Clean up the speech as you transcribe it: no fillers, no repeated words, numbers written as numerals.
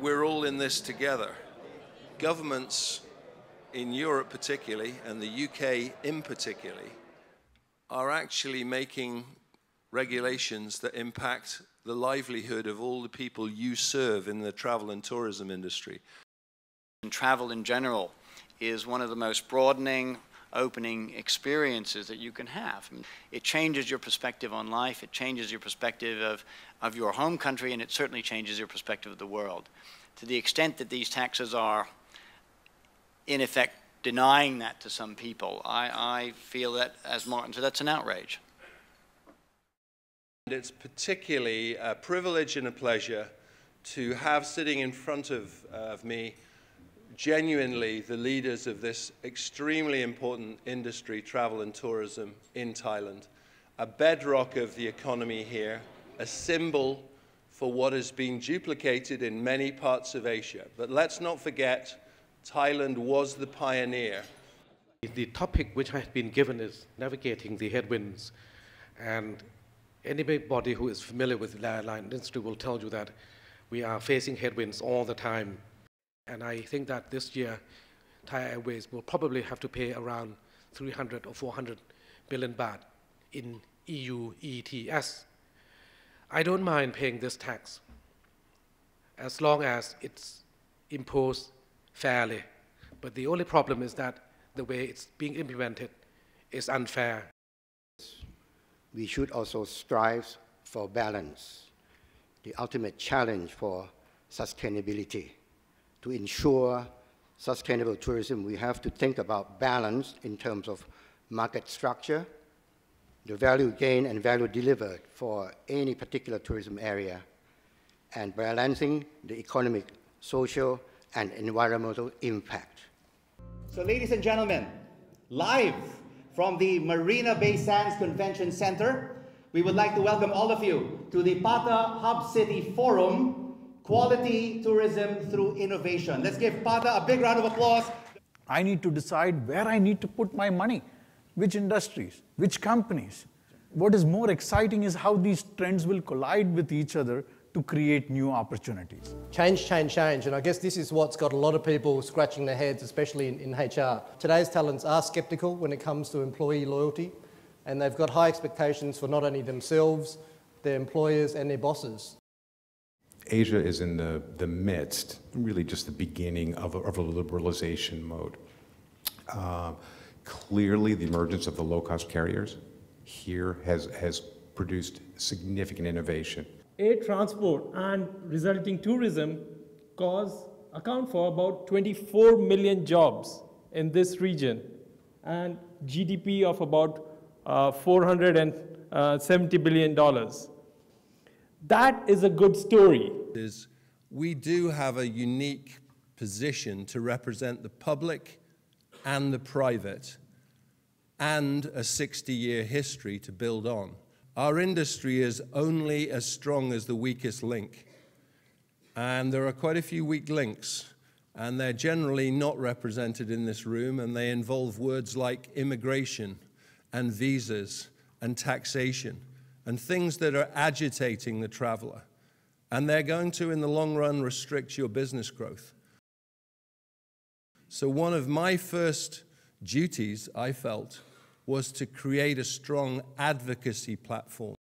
we're all in this together. Governments in Europe particularly, and the UK in particularly, are actually making regulations that impact the livelihood of all the people you serve in the travel and tourism industry. And travel in general is one of the most broadening, opening experiences that you can have. It changes your perspective on life, it changes your perspective of your home country, and it certainly changes your perspective of the world. To the extent that these taxes are, in effect, denying that to some people, I feel that, as Martin said, that's an outrage. It's particularly a privilege and a pleasure to have sitting in front of me genuinely the leaders of this extremely important industry, travel and tourism in Thailand, a bedrock of the economy here, a symbol for what has been duplicated in many parts of Asia. But let's not forget, Thailand was the pioneer. The topic which has been given is navigating the headwinds, and anybody who is familiar with the airline industry will tell you that we are facing headwinds all the time. And I think that this year, Thai Airways will probably have to pay around 300 or 400 billion baht in EU ETS. I don't mind paying this tax as long as it's imposed fairly. But the only problem is that the way it's being implemented is unfair. We should also strive for balance, the ultimate challenge for sustainability. To ensure sustainable tourism, we have to think about balance in terms of market structure, the value gained and value delivered for any particular tourism area, and balancing the economic, social, and environmental impact. So ladies and gentlemen, live from the Marina Bay Sands Convention Center, we would like to welcome all of you to the Pata Hub City Forum, Quality Tourism Through Innovation. Let's give Pata a big round of applause. I need to decide where I need to put my money, which industries, which companies. What is more exciting is how these trends will collide with each other to create new opportunities. Change, change, change, and I guess this is what's got a lot of people scratching their heads, especially in HR. Today's talents are sceptical when it comes to employee loyalty, and they've got high expectations for not only themselves, their employers and their bosses. Asia is in the midst, really just the beginning of a liberalization mode. Clearly, the emergence of the low-cost carriers here has produced significant innovation. Air transport and resulting tourism account for about 24 million jobs in this region and GDP of about $470 billion. That is a good story. We do have a unique position to represent the public and the private, and a 60-year history to build on. Our industry is only as strong as the weakest link, and there are quite a few weak links, and they're generally not represented in this room, and they involve words like immigration and visas and taxation and things that are agitating the traveler, and they're going to, in the long run, restrict your business growth. So one of my first duties, I felt, was to create a strong advocacy platform.